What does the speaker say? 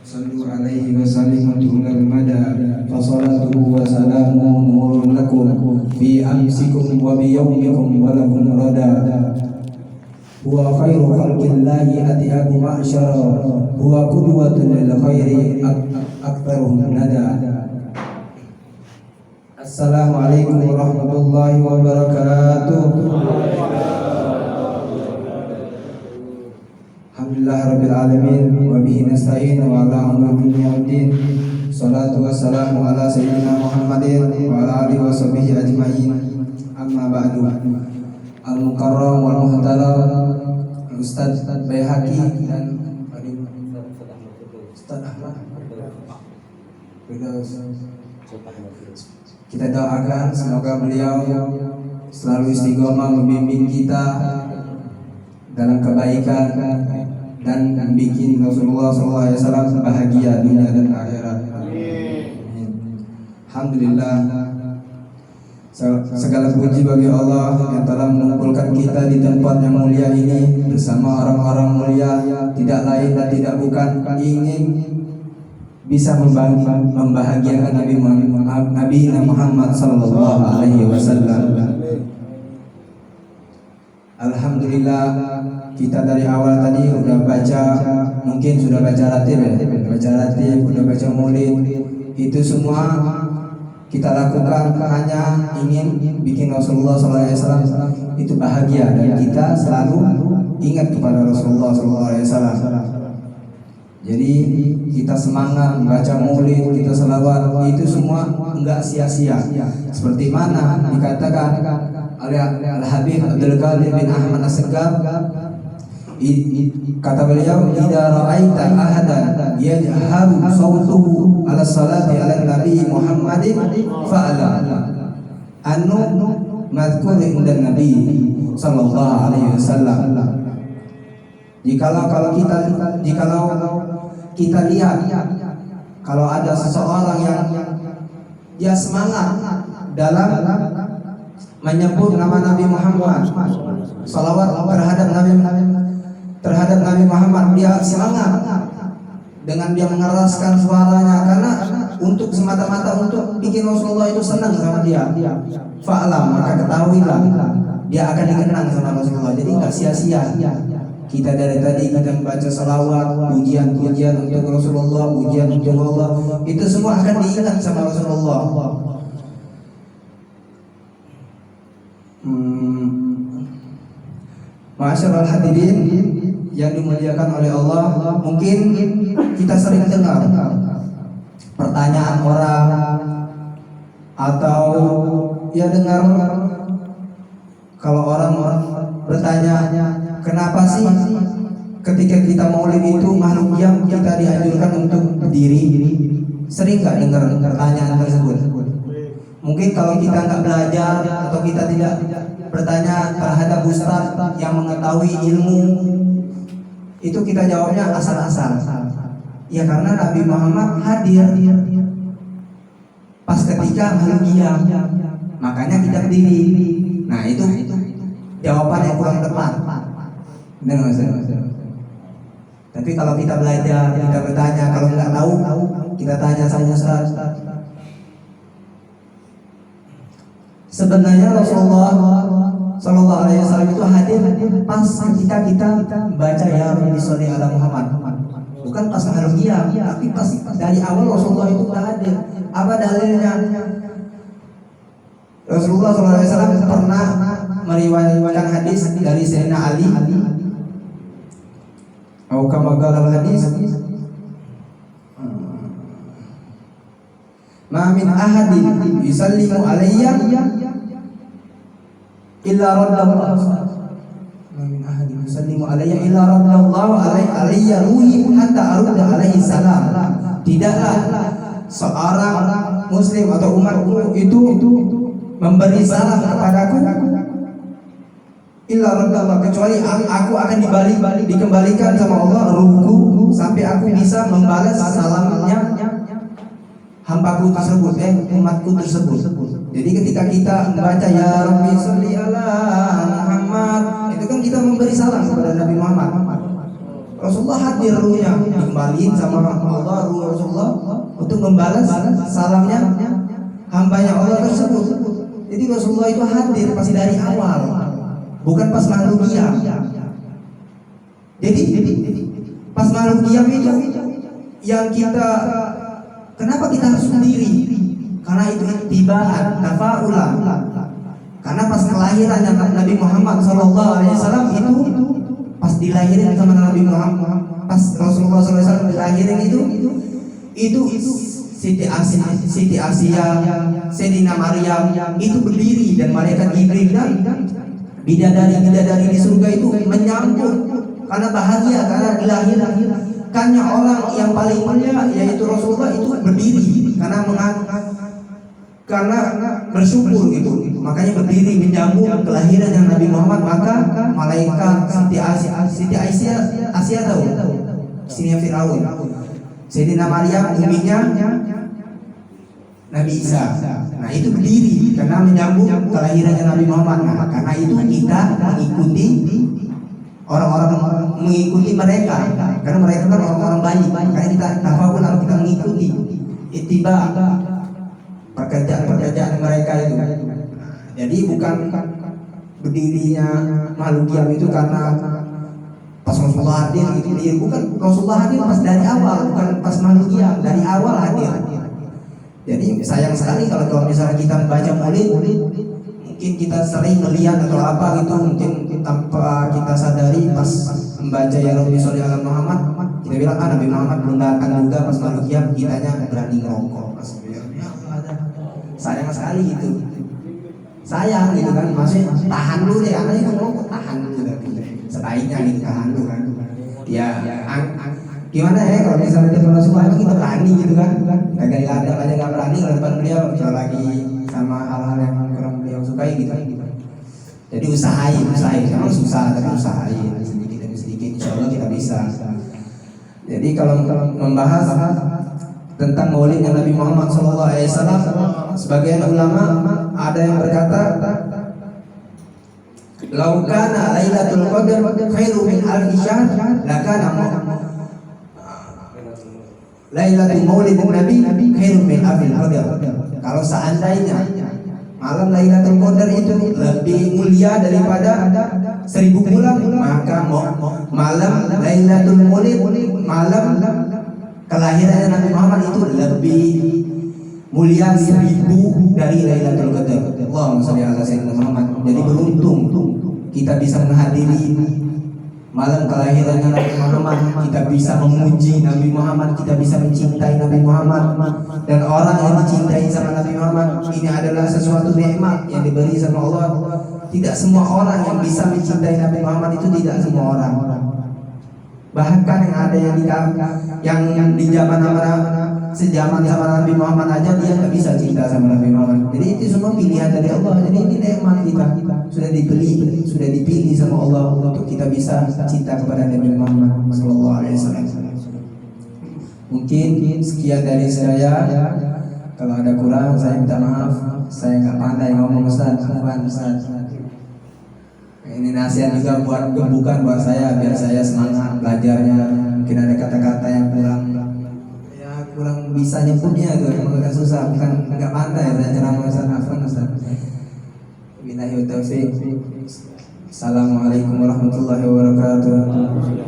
صلوا عليه وسلموا طول المدى فصلاته وسلامه نور لكم في أمسكم وبيومكم ولكم ردا هو خير خلق الله أتياب معشر هو قدوة للخير أكثرهم ندى. السلام عليكم ورحمة الله وبركاته. Alhamdulillah Rabbil Alamin wa bihi nasta'in wa ala umuri yaumiddin. Salatu wassalamu ala sayyidina Muhammadin wa ala alihi wa sahbihi ajma'in. Amma ba'du. Al-Mukarram wal Muhtaram Ustaz Baihaqi dan Ustaz Ahmad. Kita doakan semoga beliau selalu istiqomah membimbing kita dalam kebaikan dan bikin Rasulullah SAW bahagia dunia dan akhirat. Alhamdulillah, segala puji bagi Allah yang telah mengumpulkan kita di tempat yang mulia ini bersama orang-orang mulia, tidak lain dan tidak bukan ingin bisa membahagiakan Nabi Muhammad Sallallahu Alaihi Wasallam. Alhamdulillah, kita dari awal tadi udah baca, mungkin sudah baca ratib ya, udah baca maulid. Itu semua kita lakukan hanya ingin bikin Rasulullah SAW itu bahagia dan kita selalu ingat kepada Rasulullah SAW. Jadi kita semangat membaca maulid, kita selawat, itu semua enggak sia-sia. Seperti mana dikatakan oleh Al-Habib Abdul Qadir bin Ahmad As-Segaf, kata beliau, "Idza ra'aita ahadan yajharu sawtuhu ala salati ala Nabi Muhammadin fa'lam annu madhkur inda Nabi sallallahu alaihi wasallam." Jikalau kita lihat kalau ada seseorang yang dia semangat dalam menyebut nama Nabi Muhammad, salawat terhadap Nabi Muhammad, dia semangat dengan dia mengeraskan suaranya karena untuk semata-mata untuk bikin Rasulullah itu senang sama dia. Fa'lam, maka ketahuilah dia akan dikenang sama Rasulullah. Jadi nggak sia-sia kita dari tadi kita membaca salawat, pujian-pujian untuk Rasulullah, pujian untuk Allah, itu semua akan diingat sama Rasulullah. Ma'asyiral hadirin yang dimuliakan oleh Allah, mungkin kita sering dengar pertanyaan orang atau ya dengar kalau orang bertanya, kenapa sih ketika kita maulid itu makhluk yang kita dianjurkan untuk berdiri? Sering nggak dengar pertanyaan tersebut? Mungkin kalau kita nggak belajar atau kita tidak bertanya terhadap ustaz yang mengetahui ilmu, itu kita jawabnya asal-asal. Ya karena Nabi Muhammad hadir pas ketika makhluk diam, makanya kita berdiri. Nah itu jawaban yang kurang tepat. Benar Mas? Tapi kalau kita belajar, kita bertanya, kalau nggak tahu, kita tanya sama ustaz. Sebenarnya Rasulullah Sallallahu Alaihi Wasallam itu hadir pas ketika kita baca ya Rabbi sholli ala Muhammad, bukan pas makhluk diam, tapi pas dari awal Rasulullah itu udah hadir. Apa dalilnya? Rasulullah Sallallahu Alaihi Wasallam pernah meriwayatkan hadis dari Sayyidina Ali, atau kama qala hadis, ma min ahadin yusallimu alayya illa raddallahu ma min ahadin yusallimu alayya illa raddallahu alayya ruhi hatta arudda alaihi salam. Tidaklah seorang muslim atau umatku itu memberi salam kepadaku illa raddallahu, kecuali aku akan dikembalikan sama Allah ruhku sampai aku bisa membalas salamnya hambaku tersebut, umatku tersebut. Jadi ketika kita membaca ya Rabbi sholli ala Muhammad, itu kan kita memberi salam kepada Nabi Muhammad. Rasulullah hadir ruhnya dikembaliin sama Allah ruh Rasulullah untuk membalas salamnya hambanya Allah tersebut. Jadi Rasulullah itu hadir pasti dari awal, bukan pas makhluk qiyam. Jadi pas makhluk qiyam itu yang kita, kenapa kita harus sendiri? Karena itu ittiba'an tafa'ulan. Karena pas kelahirannya Nabi Muhammad SAW itu pas dilahirin sama Nabi Muhammad, pas Rasulullah SAW dilahirin itu Siti Asia, Sayyidina Maryam itu berdiri dan malaikat Jibril dan bidadari di surga itu menyambut karena bahagia karena dilahirkannya orang yang paling mulia yaitu Rasulullah itu berdiri karena bersyukur gitu, makanya berdiri menyambut kelahiran yang Nabi Muhammad. Maka malaikat Siti Asia tahu istrinya Firaun, Sayyidina Maryam uminya Nabi Isa. Nah itu berdiri karena menyambut kelahirannya Nabi Muhammad. Nah, karena itu kita mengikuti orang-orang, mengikuti mereka karena mereka kan orang-orang baik. Karena kita tafawul, kita mengikuti ittiba pekerjaan mereka itu. Jadi bukan berdirinya makhluk qiyam itu karena pas Rasulullah hadir gitu, bukan. Rasulullah hadir pas dari awal, bukan pas makhluk qiyam, dari awal hadir. Jadi sayang sekali kalau misalnya kita membaca maulid, mungkin kita sering melihat atau apa gitu, mungkin tanpa kita sadari pas membaca ya Rabbi sholli ala Muhammad, kita bilang Nabi Muhammad belum datang juga pas makhluk qiyam, kitanya berani ngerokok pas sayang sekali gitu. Sayang gitu kan, maksudnya tahan dulu deh, anak itu ngerokok tahan dulu sebaiknya gitu, tahan dulu kan. Ya, gimana ya kalau misalnya kita Rasulullah kita berani gitu kan, kagak diladang aja nggak berani kalau depan beliau, kalau lagi sama hal-hal yang kurang beliau sukai gitu. Jadi usahain, memang susah tapi usahain sedikit demi sedikit, insya Allah kita bisa. Jadi kalau membahas tentang maulidnya Nabi Muhammad SAW, sebagian ulama ada yang berkata, "Lau kana Lailatul Qadar khairu min alfi syahr, lakana Lailatul Maulid Nabi khairu min alfi qadar." Kalau seandainya malam Lailatul Qadar itu lebih mulia daripada 1000 bulan, maka malam Lailatul Maulid, malam kelahiran Nabi Muhammad itu lebih mulia 1000 dari Lailatul Qadar. Allahumma shalli ala sayyidina Muhammad. Jadi beruntung kita bisa menghadiri malam kelahirannya Nabi Muhammad, kita bisa memuji Nabi Muhammad, kita bisa mencintai Nabi Muhammad. Dan orang yang dicintai sama Nabi Muhammad ini adalah sesuatu nikmat yang diberi sama Allah. Tidak semua orang yang bisa mencintai Nabi Muhammad, itu tidak semua orang. Bahkan yang ada yang di zaman sejaman sama Nabi Muhammad aja dia nggak bisa cinta sama Nabi Muhammad. Jadi itu semua pilihan dari Allah. Jadi ini nikmat kita sudah dipilih sama Allah untuk kita bisa cinta kepada Nabi Muhammad Sallallahu Alaihi Wasallam. Mungkin sekian dari saya. Kalau ada kurang saya minta maaf. Saya nggak pandai ngomong Ustaz. Ini nasihat juga buat gembukan buat saya biar saya semangat belajarnya. Mungkin ada kata-kata yang kurang bisa nyebutnya tuh, emang agak susah, bukan agak pandai saya ceramah Ustaz. Billahi taufiq. Assalamualaikum warahmatullahi wabarakatuh.